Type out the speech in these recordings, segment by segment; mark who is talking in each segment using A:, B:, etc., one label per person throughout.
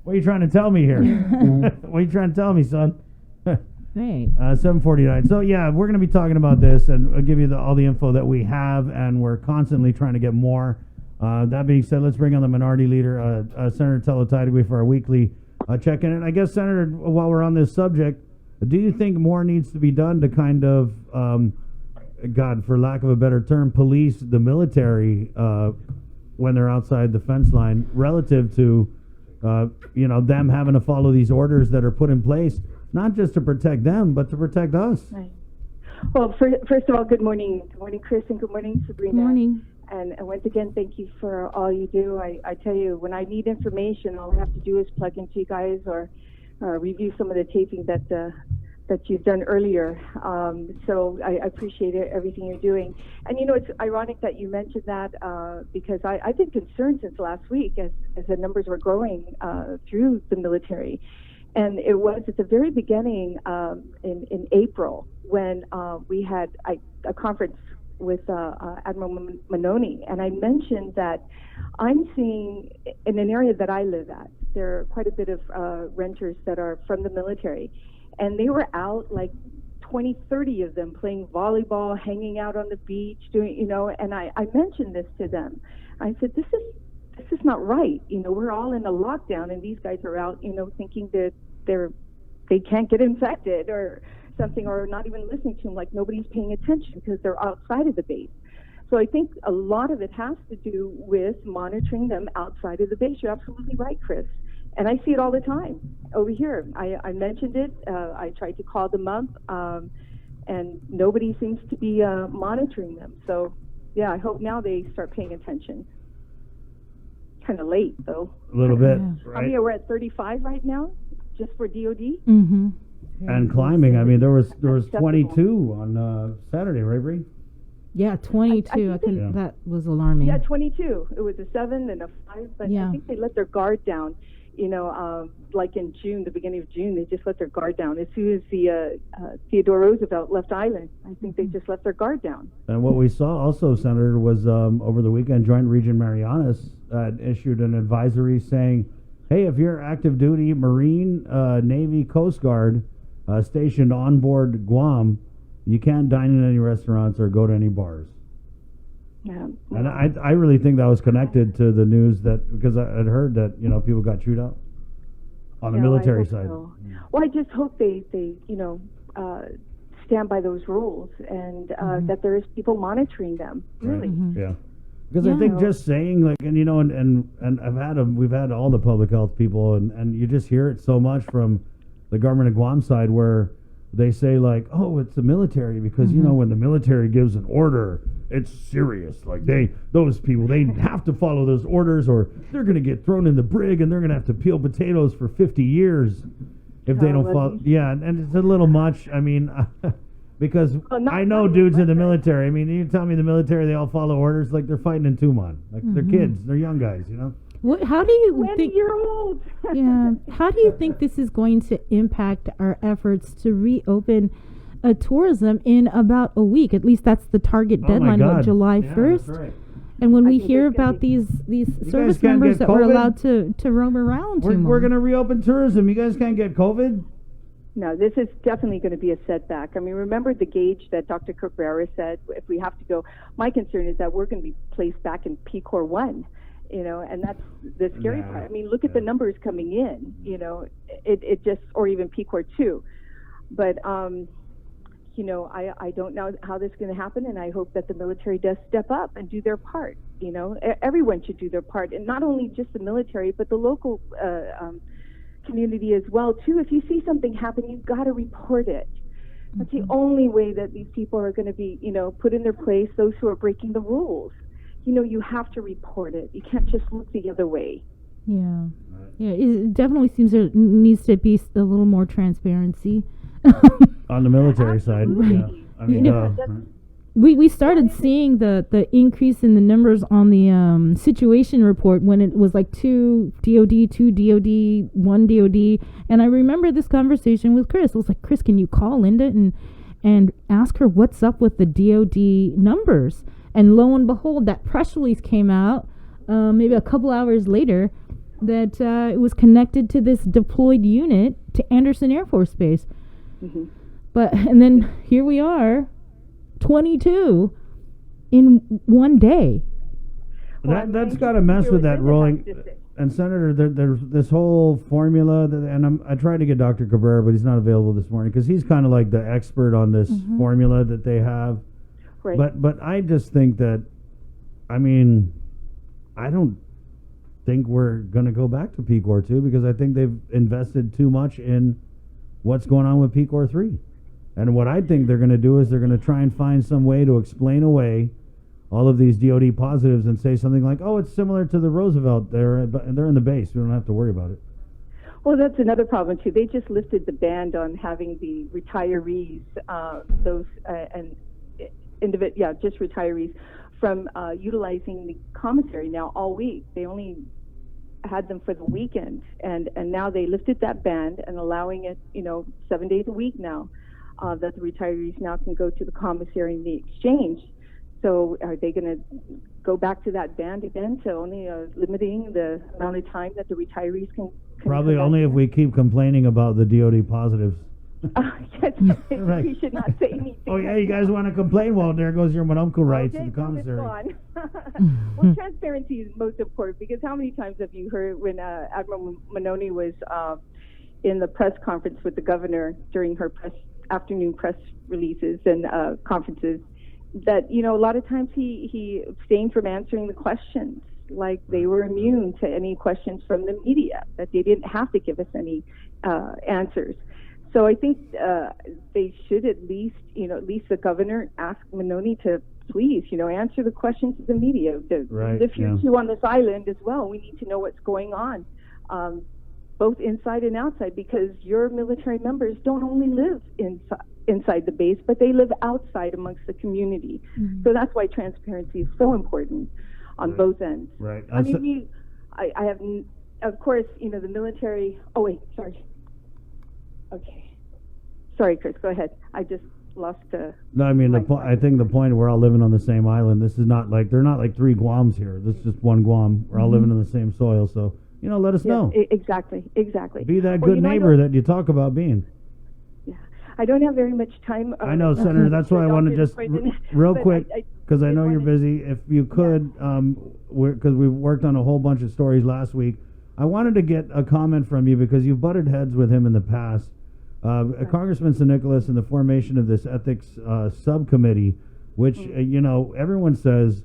A: What are you trying to tell me here? What are you trying to tell me, son?
B: Right.
A: 7:49. So yeah, we're going to be talking about this, and I'll give you all the info that we have, and we're constantly trying to get more. That being said, let's bring on the minority leader, Senator Telo Taitague, for our weekly check-in. And I guess, Senator, while we're on this subject, do you think more needs to be done to kind of, God, for lack of a better term, police the military when they're outside the fence line, relative to, them having to follow these orders that are put in place, not just to protect them, but to protect us?
C: Right. Well, first of all, good morning. Good morning, Chris, and good morning, Sabrina.
B: Good morning.
C: And once again, thank you for all you do. I tell you, when I need information, all I have to do is plug into you guys or review some of the taping that you've done earlier. So I appreciate everything you're doing. And, it's ironic that you mentioned that because I've been concerned since last week as the numbers were growing through the military. And it was at the very beginning in April when we had a conference with Admiral Manoni, and I mentioned that I'm seeing in an area that I live at, there are quite a bit of renters that are from the military, and they were out like 20, 30 of them playing volleyball, hanging out on the beach, doing, and I mentioned this to them. I said, this is not right. We're all in a lockdown, and these guys are out, thinking that they can't get infected or something, or not even listening to them, like nobody's paying attention because they're outside of the base. So I think a lot of it has to do with monitoring them outside of the base. You're absolutely right, Chris. And I see it all the time over here. I mentioned it. I tried to call them up, and nobody seems to be monitoring them. So, yeah, I hope now they start paying attention. Kind of late, though.
A: A little bit.
B: Yeah.
A: Right?
C: I mean, we're at 35 right now, just for DOD.
B: Mm-hmm.
A: And climbing. I mean, there was 22 on Saturday, right, Bree?
B: Yeah, 22. I think that was alarming.
C: Yeah, 22. It was a 7 and a 5, but
B: Yeah.
C: I think they let their guard down. Like in June, the beginning of June, they just let their guard down. As soon as the Theodore Roosevelt left island, I think they just let their guard down.
A: And what we saw also, Senator, was over the weekend, Joint Region Marianas issued an advisory saying, hey, if you're active duty Marine, Navy, Coast Guard stationed on board Guam, you can't dine in any restaurants or go to any bars.
C: Yeah.
A: And I really think that was connected to the news because I had heard that, people got chewed out on the military side.
C: So. Well, I just hope they stand by those rules and that there is people monitoring them, really.
A: Right.
B: Mm-hmm.
A: Yeah. Because I think just saying, like, and we've had all the public health people, and you just hear it so much from the government of Guam side where they say, like, oh, it's the military because, when the military gives an order, it's serious. Like, those people, they have to follow those orders or they're going to get thrown in the brig and they're going to have to peel potatoes for 50 years if they don't follow. Yeah, and it's a little much. I mean, because I know dudes in the military. I mean, you tell me the military, they all follow orders like they're fighting in Tuman. Like, they're kids. They're young guys,
B: How do you think?
C: 20-year-old.
B: Yeah. How do you think this is going to impact our efforts to reopen tourism in about a week? At least that's the target deadline, July 1st. That's right. And when we hear about these service members that were allowed to roam around,
A: we're going to reopen tourism. You guys can't get COVID?
C: No, this is definitely going to be a setback. I mean, remember the gauge that Dr. Cabrera said, if we have to go, my concern is that we're going to be placed back in PCOR 1. And that's the scary part. I mean, look at the numbers coming in, it just, or even PCOR 2. But, I don't know how this is going to happen, and I hope that the military does step up and do their part. Everyone should do their part, and not only just the military, but the local community as well, too. If you see something happen, you've got to report it. That's the only way that these people are going to be, put in their place, those who are breaking the rules. You have to report it. You can't just look the other way.
B: Yeah. Yeah, it definitely seems there needs to be a little more transparency.
A: On the military side. Yeah. I mean,
B: we started seeing the increase in the numbers on the situation report when it was like 2 DOD, 2 DOD, 1 DOD. And I remember this conversation with Chris. I was like, Chris, can you call Linda and ask her what's up with the DOD numbers? And lo and behold, that press release came out maybe a couple hours later that it was connected to this deployed unit to Anderson Air Force Base.
C: Mm-hmm.
B: And then here we are, 22 in one day.
A: That's got to mess with that rolling. And Senator, there's this whole formula, and I tried to get Dr. Cabrera, but he's not available this morning because he's kind of like the expert on this formula that they have.
C: Right.
A: But I just think that, I mean, I don't think we're going to go back to PCOR 2 because I think they've invested too much in what's going on with PCOR 3. And what I think they're going to do is they're going to try and find some way to explain away all of these DOD positives and say something like, oh, it's similar to the Roosevelt. They're in the base. We don't have to worry about it.
C: Well, that's another problem, too. They just lifted the ban on having the retirees, just retirees, from utilizing the commissary now all week. They only had them for the weekend, and now they lifted that ban and allowing it, 7 days a week now, that the retirees now can go to the commissary in the exchange. So are they going to go back to that ban again to only limiting the amount of time that the retirees can
A: Probably only if we keep complaining about the DOD positives.
C: Yes,
A: Right.
C: we should not say anything.
A: Oh, yeah, you guys want to complain? Well, there goes your Monumco rights in the commissary.
C: Well, transparency is most important because how many times have you heard when Admiral Manoni was in the press conference with the governor during her afternoon press releases and conferences, that a lot of times he abstained from answering the questions, like they were immune to any questions from the media, that they didn't have to give us any answers. So I think they should at least the governor ask Manoni to please answer the questions of the media. The future on this island as well, we need to know what's going on, both inside and outside, because your military members don't only live inside the base, but they live outside amongst the community. Mm-hmm. So that's why transparency is so important on both ends.
A: Right.
C: I mean, I have, of course, the military. Oh wait, sorry. Okay, sorry, Chris. Go ahead. I just lost.
A: No, I mean I think the point we're all living on the same island. This is not like they're not like three Guams here. This is just one Guam. We're all living in the same soil. So let us know.
C: Exactly.
A: Be that good neighbor that you talk about being.
C: I don't have very much time.
A: I know, Senator. That's why I want to just real quick, because I know you're busy. If you could, because we've worked on a whole bunch of stories last week, I wanted to get a comment from you because you've butted heads with him in the past. Congressman San Nicolas and the formation of this ethics subcommittee, which everyone says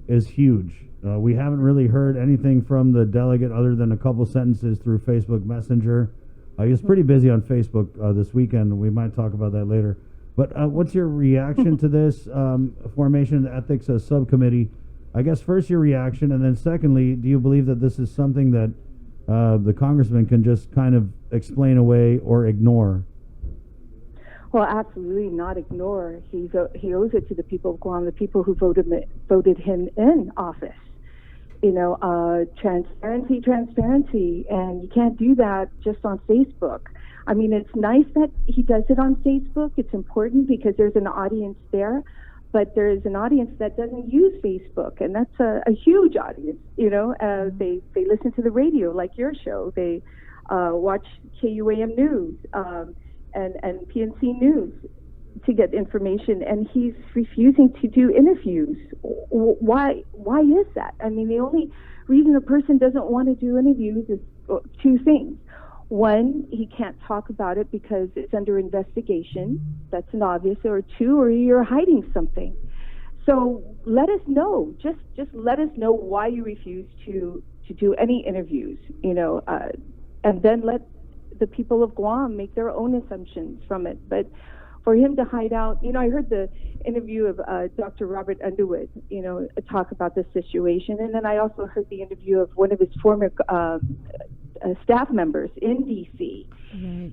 A: is huge. We haven't really heard anything from the delegate other than a couple sentences through Facebook Messenger. He was pretty busy on Facebook this weekend. We might talk about that later. But what's your reaction to this formation of the ethics subcommittee? I guess first your reaction, and then secondly, do you believe that this is something that the congressman can just kind of explain away or ignore?
C: Well, absolutely not ignore. He owes it to the people of Guam, the people who voted him in office. Transparency, and you can't do that just on Facebook. I mean, it's nice that he does it on Facebook. It's important because there's an audience there, but there's an audience that doesn't use Facebook, and that's a huge audience. They listen to the radio, like your show. They watch KUAM News and PNC News to get information, and he's refusing to do interviews. Why is that? I mean, the only reason a person doesn't want to do interviews is two things. One, he can't talk about it because it's under investigation. That's an obvious. Or two, or you're hiding something. So let us know. Just let us know why you refuse to do any interviews, and then let the people of Guam make their own assumptions from it. But for him to hide out, I heard the interview of Dr. Robert Underwood, talk about this situation. And then I also heard the interview of one of his former staff members in D.C.
B: Right.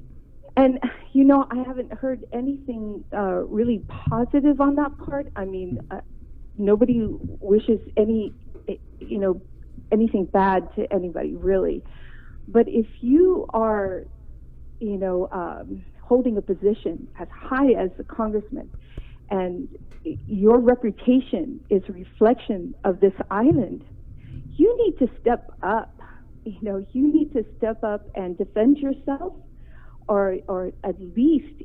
C: And, I haven't heard anything really positive on that part. I mean, nobody wishes anything bad to anybody, really. But if you are, holding a position as high as the congressman, and your reputation is a reflection of this island, you need to step up you need to step up and defend yourself, or at least,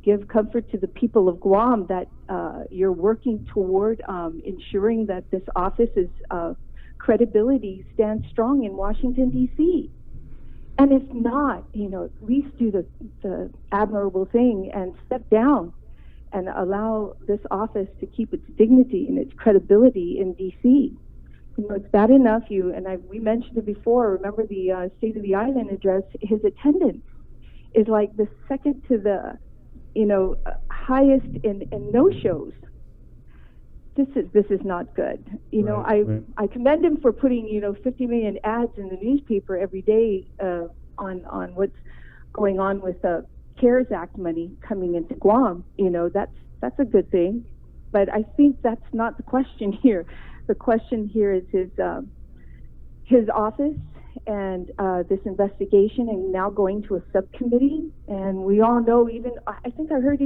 C: give comfort to the people of Guam that you're working toward ensuring that this office's credibility stands strong in Washington, D.C. And if not, at least do the admirable thing and step down and allow this office to keep its dignity and its credibility in D.C. It's bad enough we mentioned it before. Remember the State of the Island address? His attendance is like the second to the, highest in no-shows. This is not good. I commend him for putting 50 million ads in the newspaper every day on what's going on with the CARES Act money coming into Guam. That's a good thing, but I think that's not the question here. The question here is his office and this investigation, and now going to a subcommittee. And we all know, I think I heard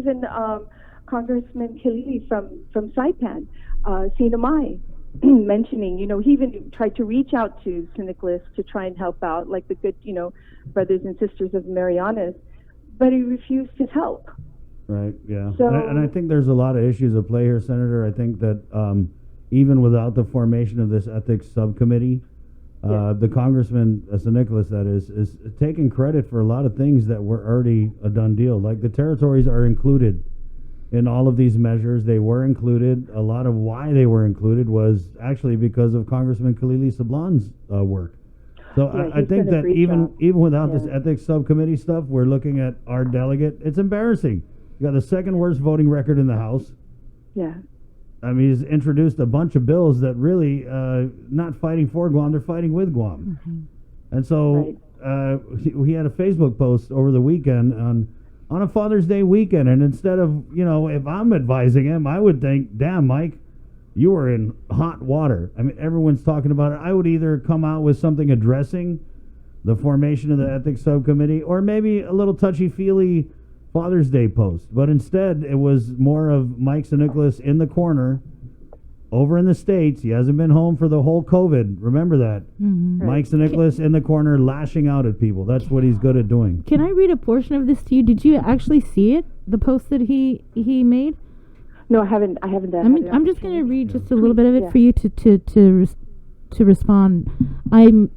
C: Congressman Khalili from Saipan, Sinamai, mentioning, he even tried to reach out to St. Nicholas to try and help out, like the good, brothers and sisters of Marianas, but he refused his help.
A: Right, yeah.
C: So,
A: and I think there's a lot of issues at play here, Senator. I think that even without the formation of this ethics subcommittee, the Congressman, St. Nicholas, that is taking credit for a lot of things that were already a done deal. Like the territories are included in all of these measures. They were included. A lot of why they were included was actually because of Congressman Khalili Sablan's work. So I think that even without this ethics subcommittee stuff, we're looking at our delegate. It's embarrassing. You got the second worst voting record in the House.
C: Yeah.
A: I mean, he's introduced a bunch of bills that really not fighting for Guam, they're fighting with Guam. Mm-hmm. And so we had a Facebook post over the weekend on a Father's Day weekend, and instead of, if I'm advising him, I would think, damn, Mike, you were in hot water. I mean, everyone's talking about it. I would either come out with something addressing the formation of the ethics subcommittee, or maybe a little touchy-feely Father's Day post. But instead, it was more of Mike St. Nicholas in the corner over in the States. He hasn't been home for the whole COVID. Remember that. Mm-hmm. Mike St. Nicholas in the corner lashing out at people. That's what he's good at doing.
B: Can I read a portion of this to you? Did you actually see it? The post that he made?
C: No, I haven't.
B: I'm just going to read just a little bit of it for you to respond.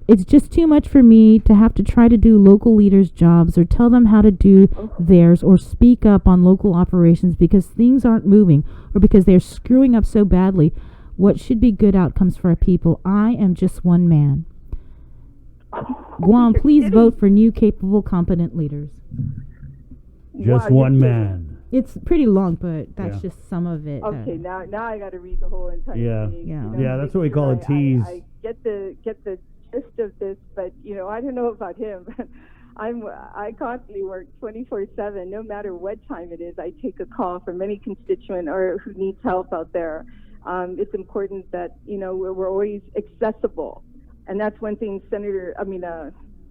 B: It's just too much for me to have to try to do local leaders' jobs or tell them how to do theirs or speak up on local operations because things aren't moving or because they're screwing up so badly. What should be good outcomes for our people? I am just one man. Guam, please vote for new, capable, competent leaders.
A: Just one man.
B: It's pretty long, but that's just some of it.
C: Okay, now I got to read the whole entire thing.
A: Yeah, that's what we call a tease.
C: I get the gist of this, but I don't know about him. I constantly work 24/7. No matter what time it is, I take a call from any constituent or who needs help out there. It's important that we're always accessible, and that's one thing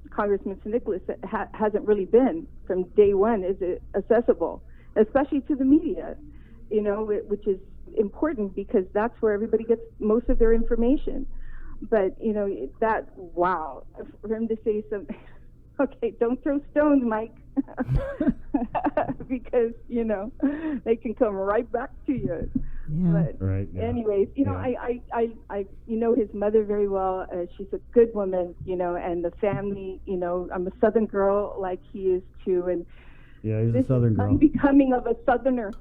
C: Congressman St. Nicholas hasn't really been from day one. Is it accessible? Especially to the media, which is important because that's where everybody gets most of their information. But, for him to say something, okay, don't throw stones, Mike, because, they can come right back to you.
B: Yeah.
C: But anyways, I know his mother very well. She's a good woman, and the family, I'm a Southern girl like he is too. And
A: yeah, he's a Southern girl.
C: Unbecoming of a Southerner.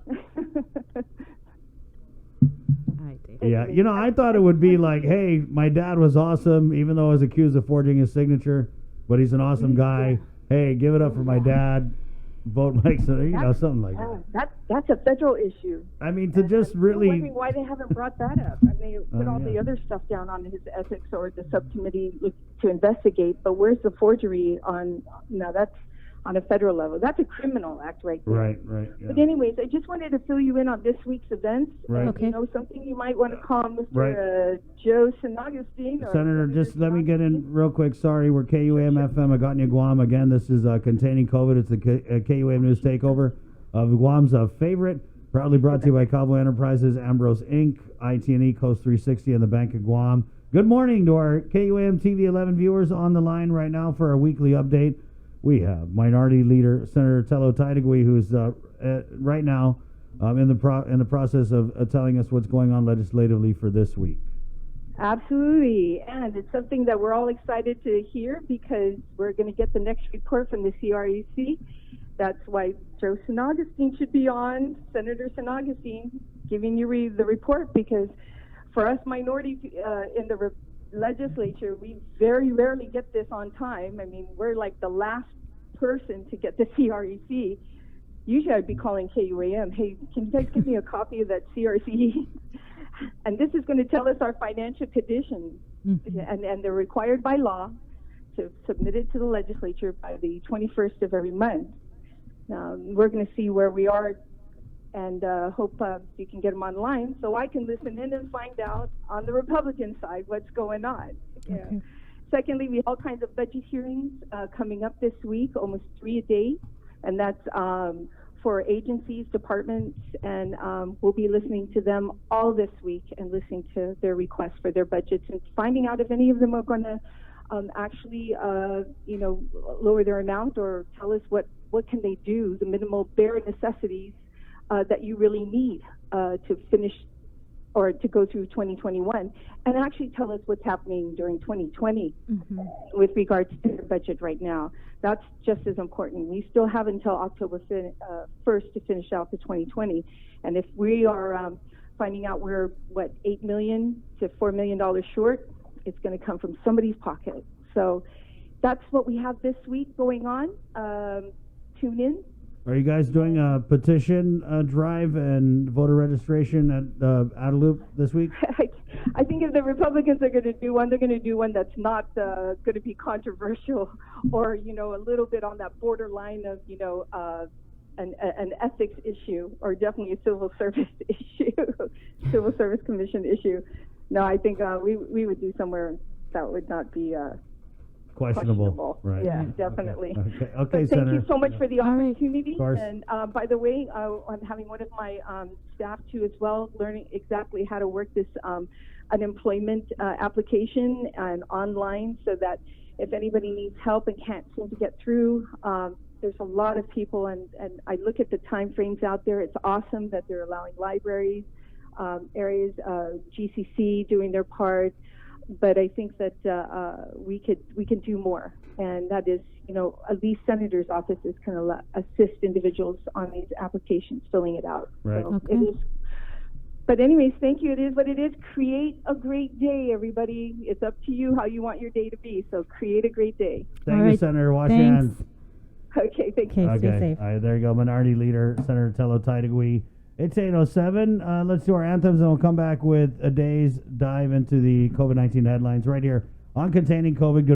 A: Yeah, I thought it would be like, hey, my dad was awesome, even though I was accused of forging his signature, but he's an awesome guy. Hey, give it up for my dad. Vote Mike, something like that.
C: That's a federal issue.
A: I mean, to just really...
C: I'm wondering why they haven't brought that up. I mean, they put all the other stuff down on his ethics or the subcommittee to investigate, but where's the forgery on... No, that's on a federal level. That's a criminal act right there.
A: Right. Yeah.
C: But anyways, I just wanted to fill you in on this week's events.
A: Right.
C: Okay. Something you might want to call Mr. Joe San Agustin.
A: Senator, just let me get in real quick. Sorry, we're KUAM-FM, Agotnia, Guam. Again, this is Containing COVID. It's the KUAM News Takeover of Guam's favorite. Proudly brought to you by Cowboy Enterprises, Ambrose Inc., IT&E, Coast 360, and the Bank of Guam. Good morning to our KUAM TV 11 viewers on the line right now for our weekly update. We have Minority Leader Senator Telo Taitague, who's right now in the process of telling us what's going on legislatively for this week.
C: Absolutely, and it's something that we're all excited to hear because we're going to get the next report from the CREC. That's why Joe San Augustine should be on, Senator San Augustine, giving you the report, because for us minorities in the legislature, we very rarely get this on time. I mean, we're like the last person to get the CREC. Usually I'd be calling KUAM, hey, can you guys give me a copy of that CRC? And this is going to tell us our financial conditions, and they're required by law to submit it to the legislature by the 21st of every month. We're going to see where we are, and hope you can get them online so I can listen in and find out on the Republican side what's going on.
B: Okay.
C: Secondly, we have all kinds of budget hearings coming up this week, almost 3 a day, and that's for agencies, departments, and we'll be listening to them all this week and listening to their requests for their budgets and finding out if any of them are going to actually, lower their amount or tell us what can they do, the minimal bare necessities that you really need to finish or to go through 2021, and actually tell us what's happening during 2020 with regards to their budget right now. That's just as important. We still have until October 1st to finish out the 2020, and if we are finding out we're, $8 million to $4 million short, it's going to come from somebody's pocket. So that's what we have this week going on. Tune in.
A: Are you guys doing a petition drive and voter registration at Adelup this week?
C: I think if the Republicans are going to do one, they're going to do one that's not going to be controversial or, a little bit on that borderline of, an ethics issue or definitely a civil service issue, civil service commission issue. No, I think we would do somewhere that would not be questionable.
A: Right.
C: Yeah, definitely.
A: Okay,
C: thank
A: Senator.
C: you so much for the opportunity.
A: Of course.
C: And by the way, I'm having one of my staff too as well, learning exactly how to work this unemployment application and online, so that if anybody needs help and can't seem to get through, there's a lot of people, and I look at the time frames out there. It's awesome that they're allowing libraries, areas, GCC doing their part. But I think that we can do more, and that is, at least senators' offices can assist individuals on these applications, filling it out.
A: Right.
C: So
B: Okay.
C: it is. But anyways, thank you. It is what it is. Create a great day, everybody. It's up to you how you want your day to be. So create a great day.
A: Thank
B: All
A: you,
B: right.
A: Senator. Wash your
B: Thanks.
A: hands.
C: Okay, thank you.
B: Okay, stay safe.
A: All right, there you go. Minority Leader Senator Telo Taitague. It's 8:07. Let's do our anthems, and we'll come back with a day's dive into the COVID-19 headlines right here on Containing COVID.